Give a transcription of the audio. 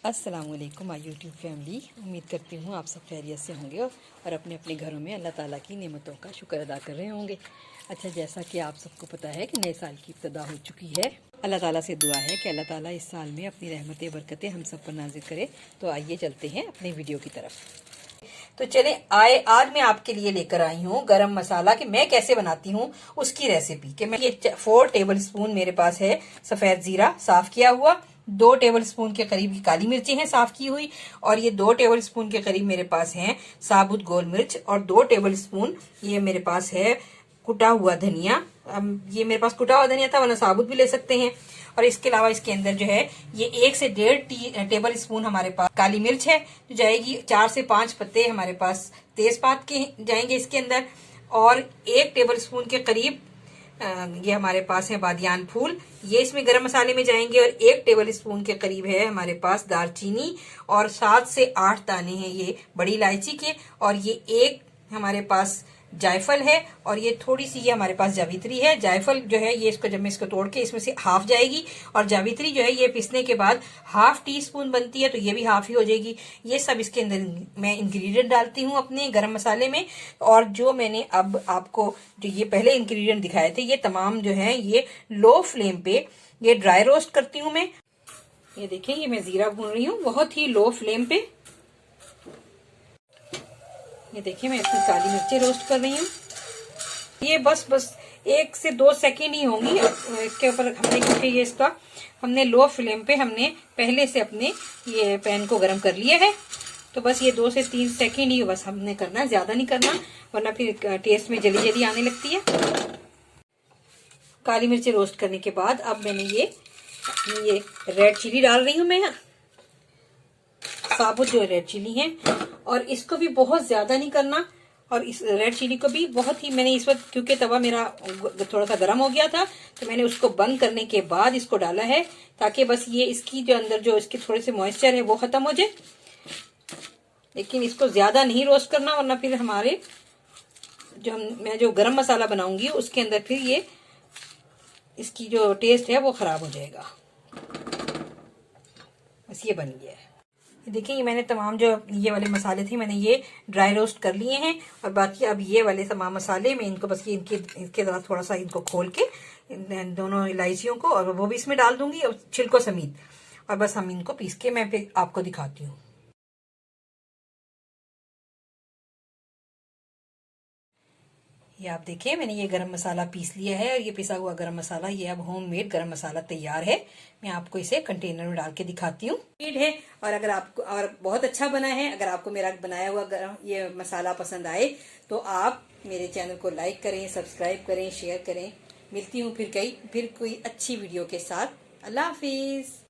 अस्सलामुअलैकुम my YouTube family. उम्मीद करती हूँ आप सब खैरियत से होंगे और अपने अपने घरों में अल्लाह ताला की नेमतों का शुक्र अदा कर रहे होंगे। अच्छा, जैसा कि आप सबको पता है कि नए साल की इब्तिदा हो चुकी है। अल्लाह ताला से दुआ है कि अल्लाह ताला इस साल में अपनी रहमतें बरकतें हम सब पर नाज़िल करे। तो आइए चलते हैं अपने वीडियो की तरफ। तो चले आज मैं आपके लिए लेकर आई हूँ गरम मसाला कि मैं कैसे बनाती हूँ उसकी रेसिपी। कि मैं ये 4 टेबल स्पून मेरे पास है सफ़ेद ज़ीरा साफ़ किया हुआ, 2 टेबल स्पून के करीब काली मिर्ची हैं साफ़ की हुई, और ये 2 टेबल स्पून के करीब मेरे पास हैं साबुत गोल मिर्च, और 2 टेबल स्पून ये मेरे पास है कुटा हुआ धनिया। ये मेरे पास कुटा हुआ धनिया था, वरना साबुत भी ले सकते हैं। और इसके अलावा इसके अंदर जो है ये 1 से 1.5 टेबल स्पून हमारे पास काली मिर्च है जो जाएगी। 4 से 5 पत्ते हमारे पास तेजपात के जाएंगे इसके अंदर, और 1 टेबल स्पून के करीब ये हमारे पास है बादियान फूल, ये इसमें गरम मसाले में जाएंगे। और 1 टेबल स्पून के करीब है हमारे पास दालचीनी, और 7 से 8 दाने हैं ये बड़ी इलायची के, और ये 1 हमारे पास जायफल है, और ये थोड़ी सी ये हमारे पास जावित्री है। जायफल जो है ये इसको जब मैं इसको तोड़ के इसमें से हाफ जाएगी, और जावित्री जो है ये पीसने के बाद ½ टीस्पून बनती है, तो ये भी हाफ ही हो जाएगी। ये सब इसके अंदर मैं इंग्रेडिएंट डालती हूँ अपने गरम मसाले में। और जो मैंने अब आपको जो ये पहले इंग्रेडिएंट दिखाए थे ये तमाम जो है ये लो फ्लेम पे ये ड्राई रोस्ट करती हूँ मैं। ये देखिए ये मैं जीरा भून रही हूँ बहुत ही लो फ्लेम पे। ये देखिए मैं इसमें काली मिर्चें रोस्ट कर रही हूँ। ये बस 1 से 2 सेकेंड ही होंगी इसके ऊपर हमने, क्योंकि ये इसका हमने लो फ्लेम पे हमने पहले से अपने ये पैन को गर्म कर लिया है। तो बस ये 2 से 3 सेकेंड ही बस हमने करना है, ज्यादा नहीं करना, वरना फिर टेस्ट में जली जली आने लगती है। काली मिर्चें रोस्ट करने के बाद अब मैंने ये रेड चिली डाल रही हूँ मैं, साबुत जो रेड चिली है, और इसको भी बहुत ज्यादा नहीं करना। और इस रेड चिली को भी बहुत ही मैंने इस वक्त, क्योंकि तवा मेरा थोड़ा सा गर्म हो गया था, तो मैंने उसको बंद करने के बाद इसको डाला है, ताकि बस ये इसकी जो अंदर जो इसके थोड़े से मॉइस्चर है वो खत्म हो जाए। लेकिन इसको ज्यादा नहीं रोस्ट करना, वरना फिर हमारे मैं जो गरम मसाला बनाऊंगी उसके अंदर फिर ये इसकी जो टेस्ट है वो खराब हो जाएगा। बस ये बन गया है। देखिए ये मैंने तमाम जो ये वाले मसाले थे मैंने ये ड्राई रोस्ट कर लिए हैं, और बाकी अब ये वाले तमाम मसाले मैं इनको बस ये इसके साथ थोड़ा सा इनको खोल के दोनों इलायचियों को और वो भी इसमें डाल दूंगी और छिलकों समेत, और बस हम इनको पीस के मैं फिर आपको दिखाती हूँ। ये आप देखिए मैंने ये गरम मसाला पीस लिया है, और ये पिसा हुआ गरम मसाला ये अब होममेड गरम मसाला तैयार है। मैं आपको इसे कंटेनर में डाल के दिखाती हूँ है। और अगर आपको और बहुत अच्छा बना है, अगर आपको मेरा बनाया हुआ गरम ये मसाला पसंद आए तो आप मेरे चैनल को लाइक करें, सब्सक्राइब करें, शेयर करें। मिलती हूँ फिर कोई अच्छी वीडियो के साथ। अल्लाह हाफिज।